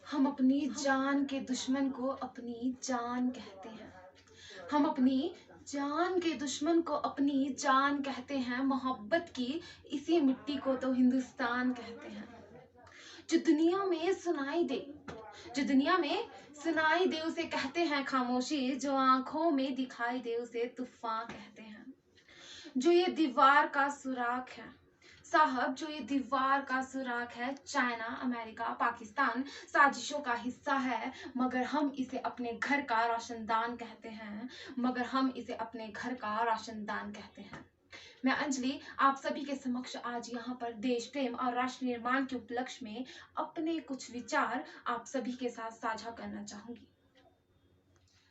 हम अपनी जान के दुश्मन को अपनी जान कहते हैं। हम अपनी जान के दुश्मन को अपनी जान कहते हैं। मोहब्बत की इसी मिट्टी को तो हिंदुस्तान कहते हैं। जो दुनिया में सुनाई दे, जो दुनिया में सुनाई दे उसे कहते हैं खामोशी। जो आंखों में दिखाई दे उसे तूफान कहते हैं। जो ये दीवार का सुराख है साहब, जो ये दीवार का सुराख है, चाइना, अमेरिका, पाकिस्तान साजिशों का हिस्सा है, मगर हम इसे अपने घर का रोशनदान कहते हैं। मगर हम इसे अपने घर का रोशनदान कहते हैं। मैं अंजलि आप सभी के समक्ष आज यहाँ पर देश प्रेम और राष्ट्र निर्माण के उपलक्ष्य में अपने कुछ विचार आप सभी के साथ साझा करना चाहूंगी।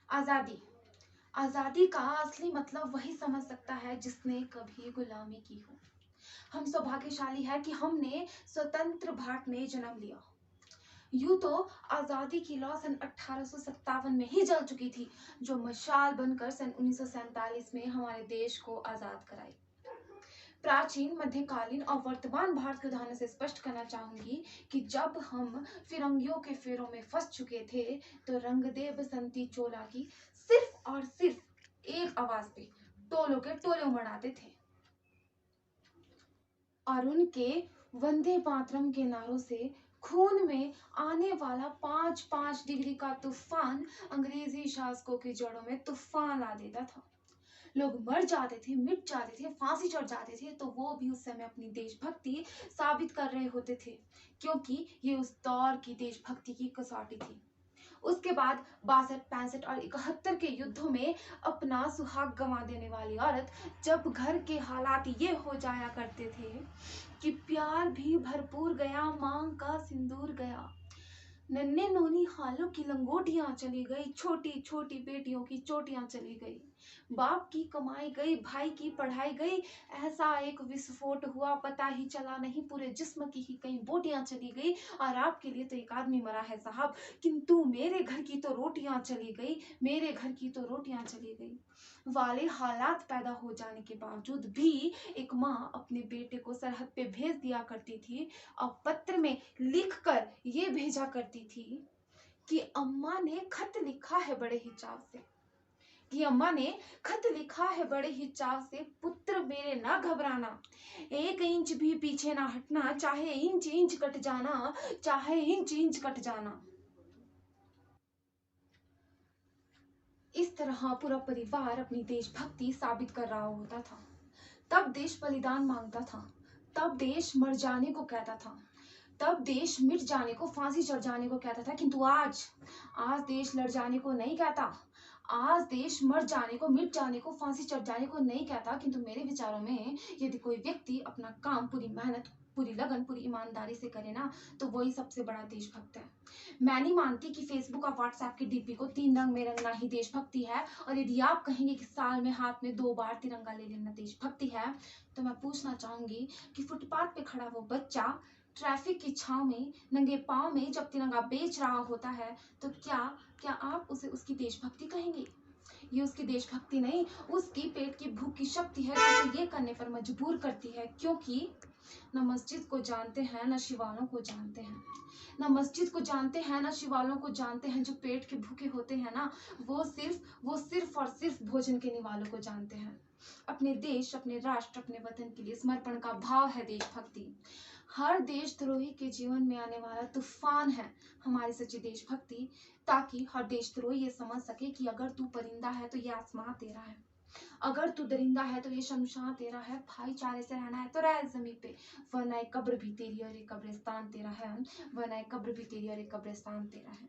आजादी, आजादी का असली मतलब वही समझ सकता है जिसने कभी गुलामी की हो। हम सौभाग्यशाली है कि हमने स्वतंत्र भारत में जन्म लिया। यूं तो आजादी की लौ सन 1857 में ही जल चुकी थी, जो मशाल बनकर सन 1947 में हमारे देश को आजाद कराई। प्राचीन, मध्यकालीन और वर्तमान भारत के उदाहरण से स्पष्ट करना चाहूंगी कि जब हम फिरंगियों के फेरों में फंस चुके थे तो रंग दे बसंती चोला की सिर्फ और सिर्फ एक आवाज पे टोलों के टोले उमड़ाते थे और उनके वंदे मातरम के नारों से खून में आने वाला 5-5 डिग्री का तूफान अंग्रेजी शासकों की जड़ों में तूफान ला देता था। लोग मर जाते थे, मिट जाते थे, फांसी चढ़ जाते थे, तो वो भी उस समय अपनी देशभक्ति साबित कर रहे होते थे, क्योंकि ये उस दौर की देशभक्ति की कसौटी थी। उसके बाद 62, 65 और 71 के युद्धों में अपना सुहाग गंवा देने वाली औरत जब घर के हालात ये हो जाया करते थे कि प्यार भी भरपूर गया, मांग का सिंदूर गया, नन्हे नोनी हालों की लंगोटियां चली गई, छोटी छोटी बेटियों की चोटियां चली गई, बाप की कमाई गई, भाई की पढ़ाई गई, ऐसा एक विस्फोट हुआ पता ही चला नहीं, पूरे जिस्म की ही कई बोटियां चली गई और आपके लिए तो एक आदमी मरा है साहब, किंतु मेरे घर की तो रोटियां चली गई, मेरे घर की तो रोटियां चली गई वाले हालात पैदा हो जाने के बावजूद भी एक माँ अपने बेटे को सरहद पे भेज दिया करती थी और पत्र में लिखकर ये भेजा करती थी कि अम्मा ने खत लिखा है बड़े ही चाव से, कि अम्मा ने खत लिखा है बड़े ही चाव से, पुत्र मेरे ना घबराना, 1 इंच भी पीछे ना हटना, चाहे इंच इंच कट जाना, चाहे इंच इंच कट जाना। इस तरह पूरा परिवार अपनी देशभक्ति साबित कर रहा होता था। तब देश बलिदान मांगता था, तब देश मर जाने को कहता था, तब देश मिट जाने को, फांसी चढ़ जाने को कहता था, किंतु आज देश लड़ जाने को नहीं कहता, आज देश मर जाने को, मिट जाने को, फांसी चढ़ जाने को नहीं कहता, किंतु मेरे विचारों में यदि कोई व्यक्ति अपना काम पूरी मेहनत, पूरी लगन, पूरी ईमानदारी से करे ना, तो वही सबसे बड़ा देशभक्त है। मैं नहीं मानती कि फेसबुक और व्हाट्सएप की डीपी को 3 रंग में रंगना ही देशभक्ति है, और यदि आप कहेंगे कि साल में हाथ में 2 बार तिरंगा ले लेना देशभक्ति है, तो मैं पूछना चाहूंगी कि फुटपाथ पे खड़ा वो बच्चा ट्रैफिक की छांव में नंगे पांव में जब तिरंगा बेच रहा होता है, तो क्या आप उसे उसकी देशभक्ति कहेंगे? ये उसकी देशभक्ति नहीं, उसकी पेट की भूख की शक्ति है जो उसे ये करने पर मजबूर करती है, क्योंकि न मस्जिद को जानते हैं, न शिवालों को जानते हैं, न मस्जिद को जानते हैं, न शिवालों को जानते हैं। जो पेट के भूखे होते हैं ना, वो सिर्फ और सिर्फ भोजन के निवालों को जानते हैं। अपने देश, अपने राष्ट्र, अपने वतन के लिए समर्पण का भाव है देशभक्ति। हर देशद्रोही के जीवन में आने वाला तूफान है हमारी सच्ची देशभक्ति, ताकि हर देशद्रोही ये समझ सके कि अगर तू परिंदा है तो ये आसमां तेरा है, अगर तू दरिंदा है तो ये शमशान तेरा है, भाईचारे से रहना है तो रह जमीन पे, वरना एक कब्र भी तेरी और एक कब्रिस्तान तेरा है, वरना एक कब्र भी तेरी और एक कब्रिस्तान तेरा है।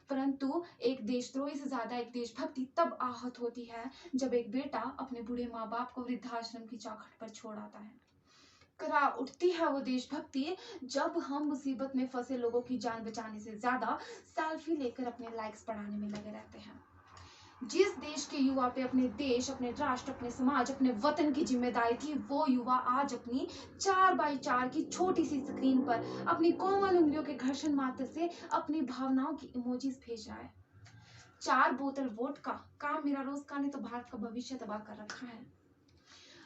परंतु एक देशद्रोही से ज्यादा एक देशभक्ति तब आहत होती है जब एक बेटा अपने बूढ़े माँ बाप को वृद्धाश्रम की चौखट पर छोड़ आता है। करा उठती है वो देशभक्ति जब हम मुसीबत में फंसे लोगों की जान बचाने से ज्यादा सेल्फी लेकर अपने लाइक्स बढ़ाने में लगे रहते हैं। जिस देश के युवा पे अपने देश, अपने राष्ट्र, अपने समाज, अपने वतन की जिम्मेदारी थी, वो युवा आज अपनी 4x4 की छोटी सी स्क्रीन पर अपनी कोमल उंगलियों के घर्षण मात्र से अपनी भावनाओं की इमोजीज भेज रहा है। 4 बोतल वोडका, काम मेरा रोज का ने तो भारत का भविष्य तबाह कर रखा है।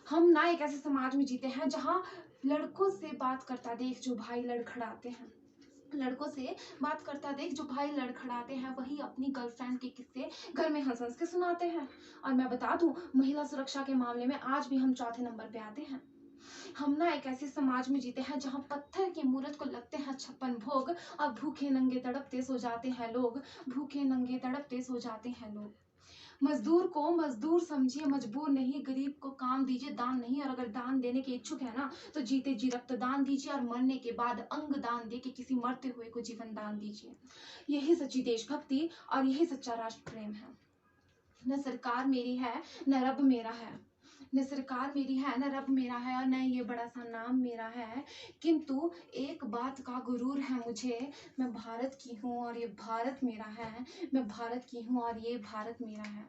हम ना एक ऐसे समाज में जीते हैं जहां लड़कों से बात करता देख जो भाई लड़खड़ाते हैं, लड़कों से बात करता देख, जो भाई लड़खड़ाते हैं वही अपनी गर्लफ्रेंड के किस्से घर में हंस हंस के सुनाते हैं। और मैं बता दूं, महिला सुरक्षा के मामले में आज भी हम चौथे नंबर पे आते हैं। हम ना एक ऐसे समाज में जीते हैं जहां पत्थर की मूरत को लगते हैं 56 भोग, और भूखे नंगे तड़पते सो जाते हैं लोग, भूखे नंगे तड़पते सो जाते हैं लोग। मजदूर को मजदूर समझिए, मजबूर नहीं, गरीब को काम दीजिए, दान नहीं। और अगर दान देने के इच्छुक है ना, तो जीते जी रक्त दान दीजिए, और मरने के बाद अंग दान दे के किसी मरते हुए को जीवन दान दीजिए। यही सच्ची देशभक्ति और यही सच्चा राष्ट्र प्रेम है। न सरकार मेरी है, न रब मेरा है, न सरकार मेरी है, न रब मेरा है, और न ये बड़ा सा नाम मेरा है, किंतु एक बात का गुरूर है मुझे, मैं भारत की हूँ और ये भारत मेरा है, मैं भारत की हूँ और ये भारत मेरा है।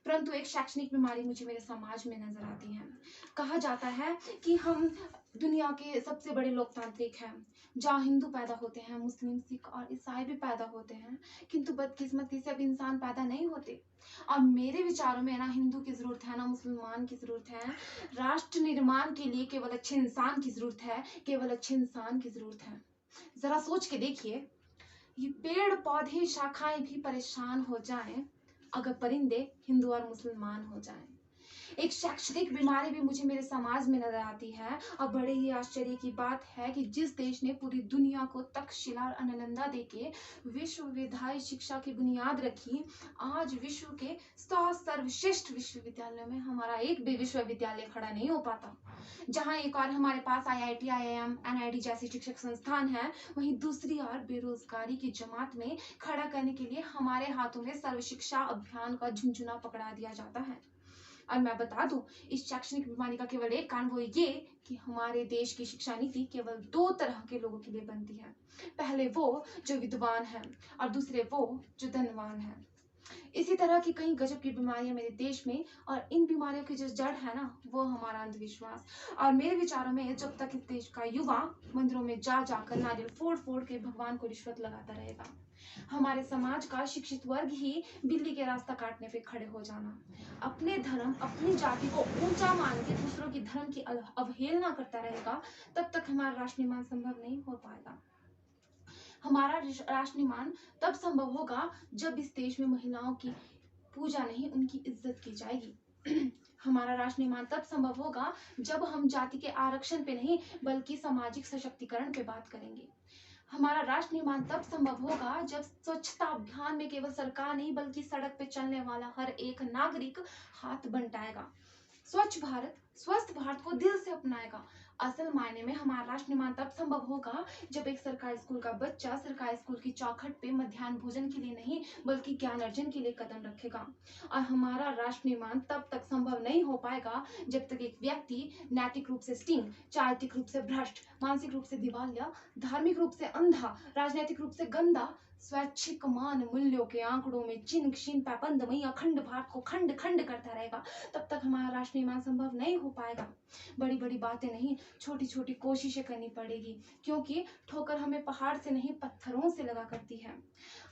परंतु एक शैक्षणिक बीमारी मुझे मेरे समाज में नजर आती है। कहा जाता है कि हम दुनिया के सबसे बड़े लोकतांत्रिक हैं, जहाँ हिंदू पैदा होते हैं, मुस्लिम, सिख और ईसाई भी पैदा होते हैं, किंतु बदकिस्मती से अब इंसान पैदा नहीं होते। और मेरे विचारों में ना हिंदू की जरूरत है, ना मुसलमान की जरूरत है। राष्ट्र निर्माण के लिए केवल अच्छे इंसान की जरूरत है, केवल अच्छे इंसान की जरूरत है। जरा सोच के देखिए, ये पेड़ पौधे शाखाएं भी परेशान हो जाएं अगर परिंदे हिंदू और मुसलमान हो जाएं। एक शैक्षणिक बीमारी भी मुझे मेरे समाज में नजर आती है। और बड़े ही आश्चर्य की बात है कि जिस देश ने पूरी दुनिया को तक्षशिला और अनालंदा देके विश्वविद्यालय शिक्षा की बुनियाद रखी, आज विश्व के 100 सर्वश्रेष्ठ विश्वविद्यालयों में हमारा एक भी विश्वविद्यालय खड़ा नहीं हो पाता। जहां एक और हमारे पास IIT, IIM, NIT जैसे शिक्षक संस्थान है, वहीं दूसरी ओर बेरोजगारी की जमात में खड़ा करने के लिए हमारे हाथों में सर्व शिक्षा अभियान का झुंझुना पकड़ा दिया जाता है। और मैं बता दूं, इस शैक्षणिक बीमारी का केवल एक कारण वो ये कि हमारे देश की शिक्षा नीति केवल 2 तरह के लोगों के लिए बनती है। पहले वो जो विद्वान हैं, और दूसरे वो जो धनवान हैं। इसी तरह की कई गजब की बीमारियां मेरे देश में, और इन बीमारियों की जो जड़ है ना, वो हमारा अंधविश्वास। और मेरे विचारों में जब तक इस देश का युवा मंदिरों में जा जाकर नारियल फोड़ फोड़ के भगवान को रिश्वत लगाता रहेगा, हमारे समाज का शिक्षित वर्ग ही बिल्ली के रास्ता काटने पे खड़े हो जाना, अपने धर्म अपनी जाति को ऊंचा मान के दूसरों की धर्म की अवहेलना करता रहेगा, तब तक हमारा राष्ट्र निर्माण संभव नहीं हो पाएगा। हमारा राष्ट्र निर्माण तब संभव होगा जब इस देश में महिलाओं की पूजा नहीं, उनकी इज्जत की जाएगी। हमारा राष्ट्र निर्माण तब संभव होगा जब हम जाति के आरक्षण पे नहीं, बल्कि सामाजिक सशक्तिकरण पे बात करेंगे। हमारा राष्ट्र निर्माण तब संभव होगा जब स्वच्छता अभियान में केवल सरकार नहीं, बल्कि सड़क पे चलने वाला हर एक नागरिक हाथ बंटाएगा, स्वच्छ भारत, स्वस्थ भारत को दिल से अपनाएगा। असल मायने में हमारा राष्ट्र निर्माण तब संभव होगा जब एक सरकारी स्कूल का बच्चा सरकारी स्कूल की चौखट पे मध्याह्न भोजन के लिए नहीं, बल्कि ज्ञान अर्जन के लिए कदम रखेगा। और हमारा राष्ट्र निर्माण तब तक संभव नहीं हो पाएगा जब तक एक व्यक्ति नैतिक रूप से स्टिंग, चारित्रिक रूप से भ्रष्ट, मानसिक रूप से दिवालिया, धार्मिक रूप से अंधा, राजनीतिक रूप से गंदा, स्वैच्छिक मान मूल्यों के आंकड़ों में चिन्ह क्षीण पाबंदमयी अखंड भारत को खंड खंड करता रहेगा, तब तक हमारा राष्ट्र निर्माण संभव नहीं हो पाएगा। बड़ी बड़ी बातें नहीं, छोटी छोटी कोशिशें करनी पड़ेगी, क्योंकि ठोकर हमें पहाड़ से नहीं पत्थरों से लगा करती है।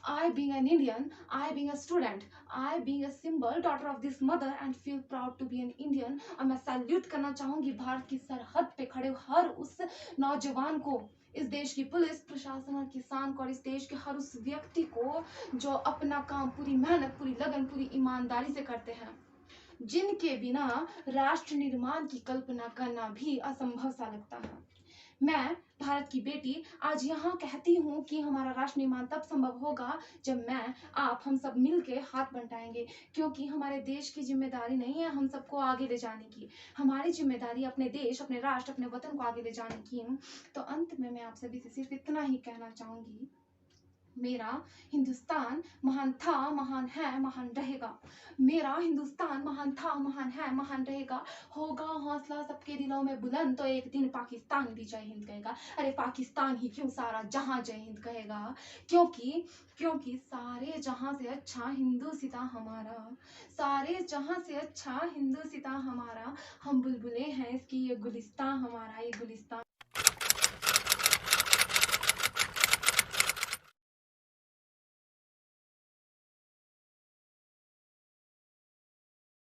I being an Indian, I being a student, I being a symbol daughter of this mother and feel proud to be an Indian। और मैं सैल्यूट करना चाहूंगी भारत की सरहद पे खड़े हर उस नौजवान को, इस देश की पुलिस प्रशासन और किसान को, और इस देश के हर उस व्यक्ति को जो अपना काम पूरी मेहनत, पूरी लगन, पूरी ईमानदारी से करते हैं, जिनके बिना राष्ट्र निर्माण की कल्पना करना भी असंभव सा लगता है। मैं भारत की बेटी आज यहाँ कहती हूँ कि हमारा राष्ट्र निर्माण तब संभव होगा जब मैं, आप, हम सब मिलके हाथ बंटाएंगे, क्योंकि हमारे देश की जिम्मेदारी नहीं है हम सबको आगे ले जाने की, हमारी जिम्मेदारी अपने देश, अपने राष्ट्र, अपने वतन को आगे ले जाने की। तो अंत में मैं आप सभी से सिर्फ इतना ही कहना चाहूंगी, मेरा हिंदुस्तान महान था, महान है, महान रहेगा। मेरा हिंदुस्तान महान था, महान है, महान रहेगा। होगा हौसला सबके दिलों में बुलंद, तो एक दिन पाकिस्तान भी जय हिंद कहेगा। अरे पाकिस्तान ही क्यों, सारा जहां जय हिंद कहेगा, क्योंकि सारे जहां से अच्छा हिंदुस्ता हमारा, सारे जहां से अच्छा हिंदुस्ता हमारा। हम बुलबुलें हैं इसकी, ये गुलिस्तान हमारा, ये गुलिस्तान